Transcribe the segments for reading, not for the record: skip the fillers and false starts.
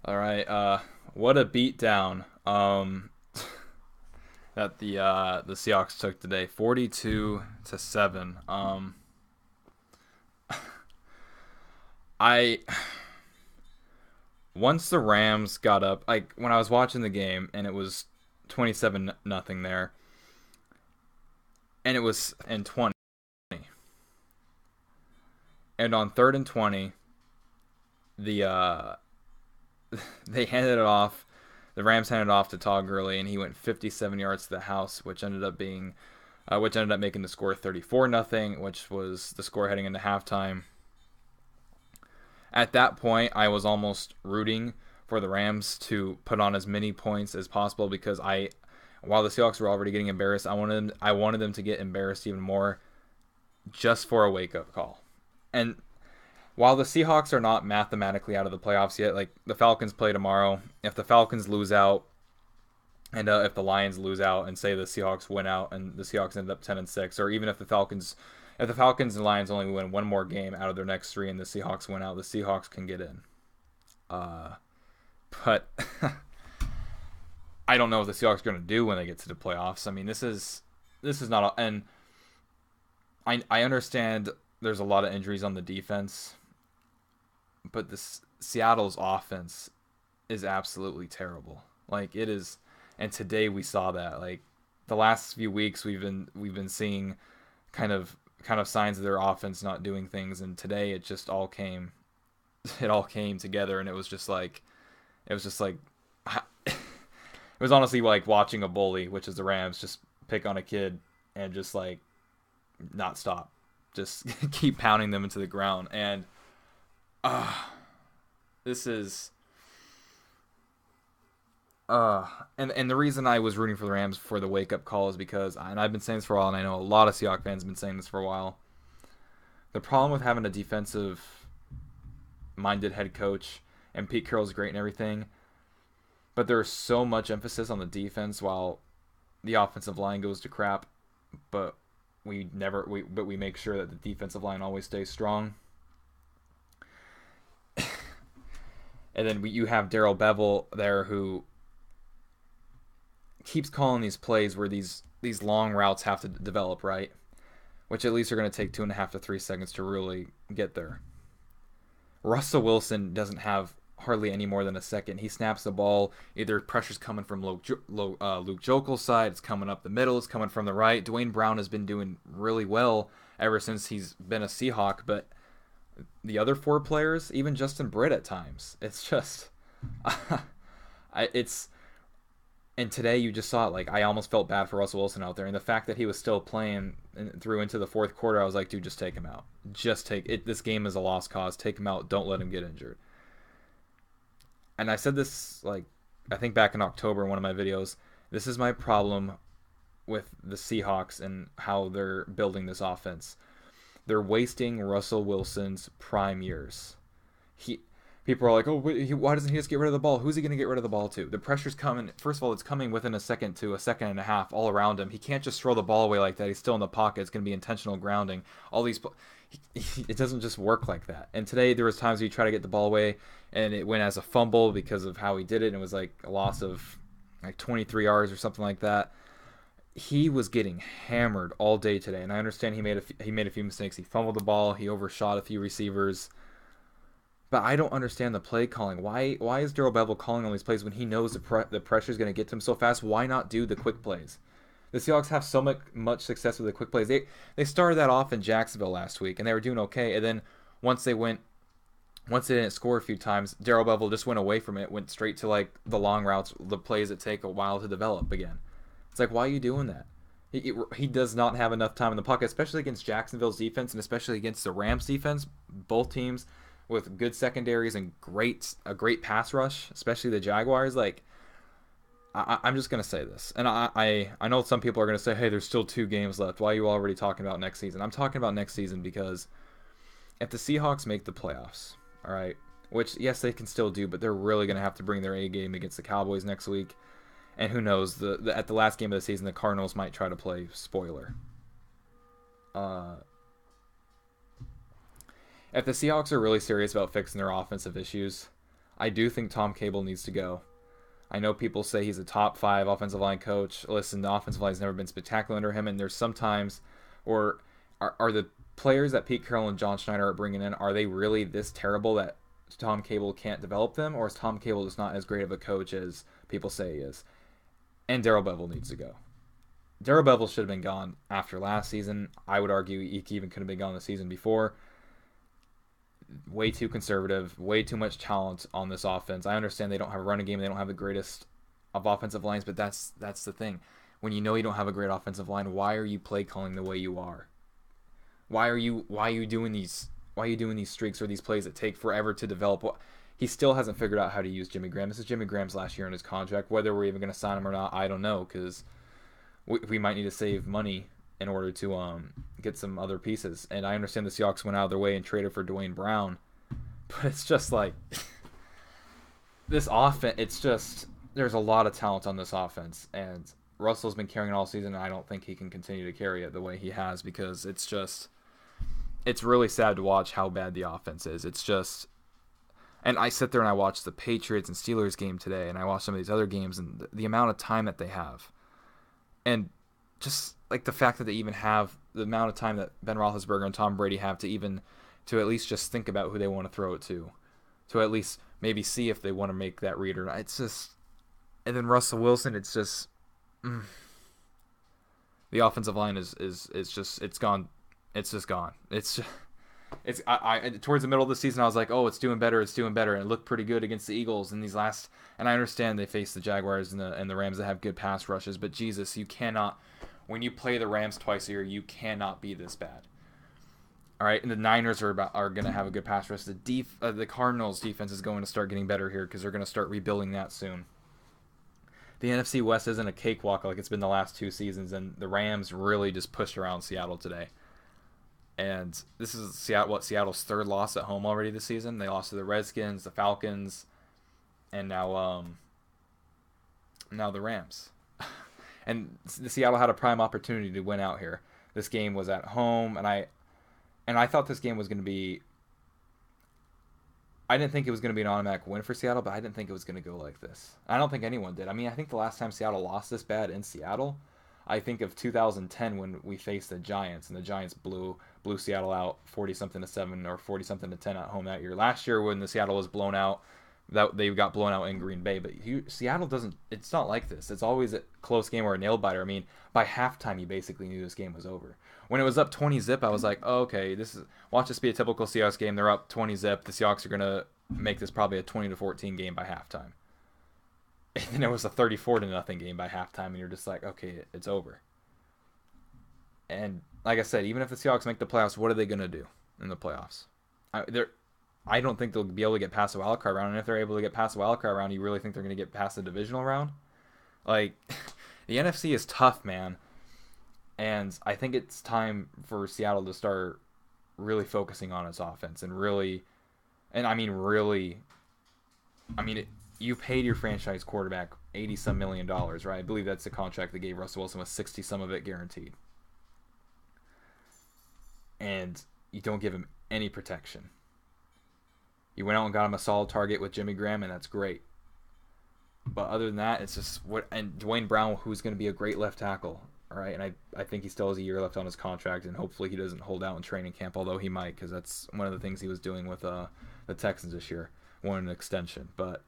All right. What a beatdown. That the Seahawks took today, 42-7. I Once the Rams got up, like when I was watching the game and it was 27 nothing there, and it was in 20, and on 3rd and 20, the they handed it off. The Rams handed it off to Todd Gurley, and he went 57 yards to the house, which ended up making the score 34 nothing, which was the score heading into halftime. At that point, I was almost rooting for the Rams to put on as many points as possible because while the Seahawks were already getting embarrassed, I wanted them to get embarrassed even more, just for a wake up call. And while the Seahawks are not mathematically out of the playoffs yet, like the Falcons play tomorrow, if the Falcons lose out and if the Lions lose out and say the Seahawks win out and the Seahawks end up 10-6, or even if the Falcons and Lions only win one more game out of their next three and the Seahawks win out, the Seahawks can get in. But I don't know what the Seahawks are going to do when they get to the playoffs. I mean, this is not and I understand there's a lot of injuries on the defense, but this Seattle's offense is absolutely terrible. Like it is, and today we saw that. Like the last few weeks we've been seeing kind of signs of their offense not doing things, and today it all came together, and it was just like it was honestly like watching a bully, which is the Rams, just pick on a kid and just like not stop, just keep pounding them into the ground, and uh, this is and the reason I was rooting for the Rams for the wake up call is because, and I've been saying this for a while, and I know a lot of Seahawks fans have been saying this for a while. The problem with having a defensive minded head coach, and Pete Carroll's great and everything, but there's so much emphasis on the defense while the offensive line goes to crap. But we make sure that the defensive line always stays strong. And then you have Darrell Bevel there who keeps calling these plays where these long routes have to develop, right? Which at least are going to take 2.5 to 3 seconds to really get there. Russell Wilson doesn't have hardly any more than a second. He snaps the ball. Either pressure's coming from Luke Jokel's side, it's coming up the middle, it's coming from the right. Dwayne Brown has been doing really well ever since he's been a Seahawk, but the other four players, even Justin Britt at times, it's just, it's. And today you just saw it. Like I almost felt bad for Russell Wilson out there, and the fact that he was still playing through into the fourth quarter, I was like, dude, just take him out. Just take it. This game is a lost cause. Take him out. Don't let him get injured. And I said this like I think back in October in one of my videos. This is my problem with the Seahawks and how they're building this offense. They're wasting Russell Wilson's prime years. He People are like, oh, why doesn't he just get rid of the ball? Who's he going to get rid of the ball to? The pressure's coming. First of all, it's coming within a second to a second and a half all around him. He can't just throw the ball away like that. He's still in the pocket. It's going to be intentional grounding. It doesn't just work like that. And today there was times he tried to get the ball away, and it went as a fumble because of how he did it, and it was like a loss of like 23 yards or something like that. He was getting hammered all day today, and I understand he made a few mistakes. He fumbled the ball. He overshot a few receivers. But I don't understand the play calling. Why is Darrell Bevel calling on these plays when he knows the pressure is going to get to him so fast? Why not do the quick plays? The Seahawks have so much success with the quick plays. They started that off in Jacksonville last week, and they were doing okay. And then once they didn't score a few times, Darrell Bevel just went away from it, went straight to like the long routes, the plays that take a while to develop again. It's like, why are you doing that? He does not have enough time in the pocket, especially against Jacksonville's defense and especially against the Rams defense. Both teams with good secondaries and a great pass rush, especially the Jaguars. Like, I'm just gonna say this, and I know some people are gonna say, hey, there's still 2 games left. Why are you already talking about next season? I'm talking about next season because if the Seahawks make the playoffs, all right, which yes they can still do, but they're really gonna have to bring their A game against the Cowboys next week, and who knows, at the last game of the season the Cardinals might try to play spoiler. Uh, if the Seahawks are really serious about fixing their offensive issues, I do think Tom Cable needs to go. I know people say he's a top 5 offensive line coach. Listen, the offensive line has never been spectacular under him, and there's sometimes, or are the players that Pete Carroll and John Schneider are bringing in, are they really this terrible that Tom Cable can't develop them, or is Tom Cable just not as great of a coach as people say he is? And Darrell Bevell needs to go. Darrell Bevell should have been gone after last season. I would argue he even could have been gone the season before. Way too conservative, way too much talent on this offense. I understand they don't have a running game, they don't have the greatest of offensive lines, but that's the thing. When you know you don't have a great offensive line, why are you play calling the way you are? Why are you doing these streaks or these plays that take forever to develop? He still hasn't figured out how to use Jimmy Graham. This is Jimmy Graham's last year in his contract. Whether we're even going to sign him or not, I don't know, because we might need to save money in order to get some other pieces. And I understand the Seahawks went out of their way and traded for Dwayne Brown, but it's just like this offense. It's just there's a lot of talent on this offense, and Russell's been carrying it all season. And I don't think he can continue to carry it the way he has, because it's really sad to watch how bad the offense is. It's just, and I sit there and I watch the Patriots and Steelers game today, and I watch some of these other games, and the amount of time that they have, and just like the fact that they even have the amount of time that Ben Roethlisberger and Tom Brady have to at least just think about who they want to throw it to at least maybe see if they want to make that read or not. It's just, and then Russell Wilson, it's just, the offensive line is just, it's gone. It's just gone. I towards the middle of the season, I was like, oh, it's doing better, and it looked pretty good against the Eagles in these last. And I understand they face the Jaguars and the Rams that have good pass rushes, but Jesus, you cannot. When you play the Rams twice a year, you cannot be this bad. All right, and the Niners are going to have a good pass rush. The Cardinals defense is going to start getting better here because they're going to start rebuilding that soon. The NFC West isn't a cakewalk like it's been the last 2 seasons, and the Rams really just pushed around Seattle today. And this is Seattle's 3rd loss at home already this season. They lost to the Redskins, the Falcons, and now the Rams. And the Seattle had a prime opportunity to win out here. This game was at home, and I thought this game was going to be. I didn't think it was going to be an automatic win for Seattle, but I didn't think it was going to go like this. I don't think anyone did. I mean, I think the last time Seattle lost this bad in Seattle, I think of 2010 when we faced the Giants, and the Giants blew Seattle out 40-something to 7 or 40-something to 10 at home that year. Last year when the Seattle was blown out, that they got blown out in Green Bay. But Seattle doesn't. It's not like this. It's always a close game or a nail biter. I mean, by halftime you basically knew this game was over. When it was up 20-zip, I was like, oh, okay, watch this be a typical Seahawks game. They're up 20-zip. The Seahawks are gonna make this probably a 20-14 game by halftime. And then it was a 34-0 game by halftime, and you're just like, okay, it's over. And like I said, even if the Seahawks make the playoffs, what are they going to do in the playoffs? I don't think they'll be able to get past the wild card round. And if they're able to get past the wild card round, you really think they're going to get past the divisional round? Like, the NFC is tough, man. And I think it's time for Seattle to start really focusing on its offense and really, you paid your franchise quarterback $80-some million, right? I believe that's the contract they gave Russell Wilson with 60-some of it guaranteed. And you don't give him any protection. You went out and got him a solid target with Jimmy Graham, and that's great. But other than that, it's just and Dwayne Brown, who's going to be a great left tackle, all right? And I think he still has a year left on his contract, and hopefully he doesn't hold out in training camp, although he might, because that's one of the things he was doing with the Texans this year, wanted an extension. But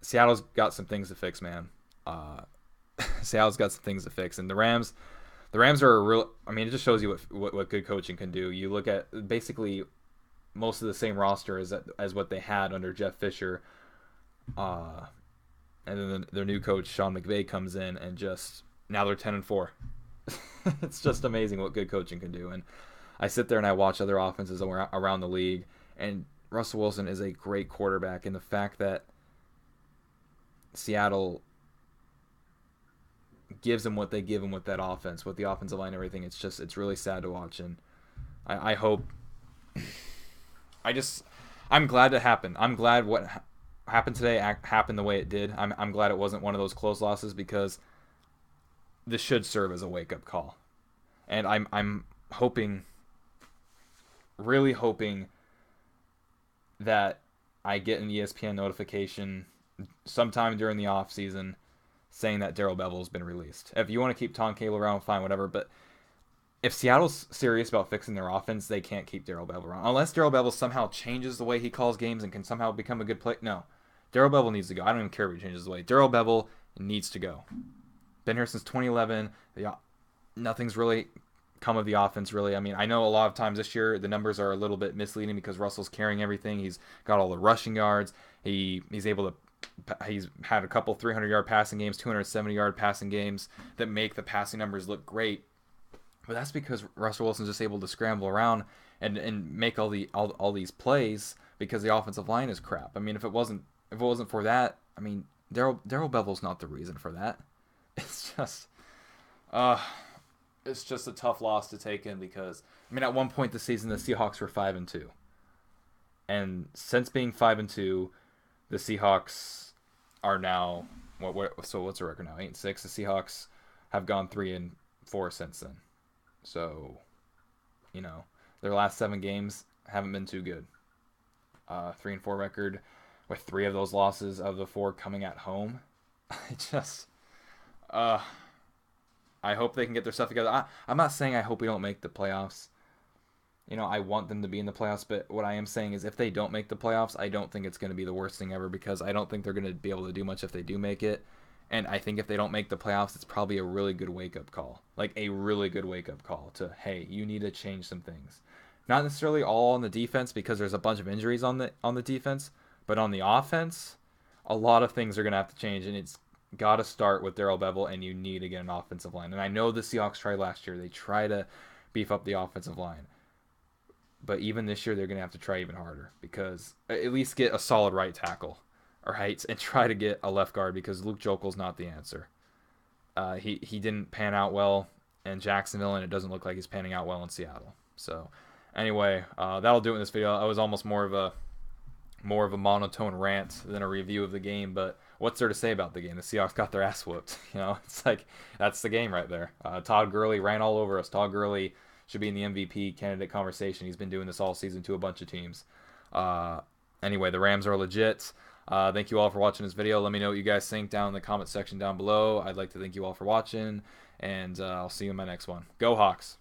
Seattle's got some things to fix, man. Seattle's got some things to fix, and the Rams are a real. I mean, it just shows you what good coaching can do. You look at basically most of the same roster as what they had under Jeff Fisher, and then their new coach Sean McVay comes in, and just now they're 10-4. It's just amazing what good coaching can do. And I sit there and I watch other offenses around the league, and Russell Wilson is a great quarterback, and the fact that Seattle gives him what they give him with that offense, with the offensive line and everything, it's really sad to watch. And I hope I'm glad it happened. I'm glad what happened today happened the way it did. I'm glad it wasn't one of those close losses, because this should serve as a wake-up call. And I'm hoping, really hoping that I get an ESPN notification sometime during the off season saying that Darrell Bevel's been released. If you want to keep Tom Cable around, fine, whatever. But if Seattle's serious about fixing their offense, they can't keep Darrell Bevel around. Unless Darrell Bevel somehow changes the way he calls games and can somehow become a good player. No. Darrell Bevel needs to go. I don't even care if he changes the way. Darrell Bevel needs to go. Been here since 2011. Nothing's really come of the offense, really. I mean, I know a lot of times this year the numbers are a little bit misleading because Russell's carrying everything. He's got all the rushing yards. He's had a couple 300-yard passing games, 270-yard passing games that make the passing numbers look great. But that's because Russell Wilson's just able to scramble around and make all these plays because the offensive line is crap. I mean, if it wasn't for that, I mean, Darrell Bevel's not the reason for that. It's just a tough loss to take in because, I mean, at one point this season the Seahawks were 5-2, and since being 5-2, the Seahawks are now so what's the record now? 8-6. The Seahawks have gone 3-4 since then. So, their last 7 games haven't been too good. 3-4 record with 3 of those losses of the 4 coming at home. I hope they can get their stuff together. I'm not saying I hope we don't make the playoffs. I want them to be in the playoffs, but what I am saying is if they don't make the playoffs, I don't think it's going to be the worst thing ever because I don't think they're going to be able to do much if they do make it. And I think if they don't make the playoffs, it's probably a really good wake-up call. Like a really good wake-up call to, hey, you need to change some things. Not necessarily all on the defense because there's a bunch of injuries on the defense, but on the offense, a lot of things are going to have to change, and it's got to start with Darrell Bevel, and you need to get an offensive line. And I know the Seahawks tried last year. They try to beef up the offensive line. But even this year, they're going to have to try even harder because at least get a solid right tackle. All right, and try to get a left guard because Luke Jokel's not the answer. He didn't pan out well in Jacksonville, and it doesn't look like he's panning out well in Seattle. So, anyway, that'll do it in this video. I was almost more of a monotone rant than a review of the game, but what's there to say about the game? The Seahawks got their ass whooped. It's like that's the game right there. Todd Gurley ran all over us. Todd Gurley should be in the MVP candidate conversation. He's been doing this all season to a bunch of teams. Anyway, the Rams are legit. Thank you all for watching this video. Let me know what you guys think down in the comment section down below. I'd like to thank you all for watching, and I'll see you in my next one. Go Hawks!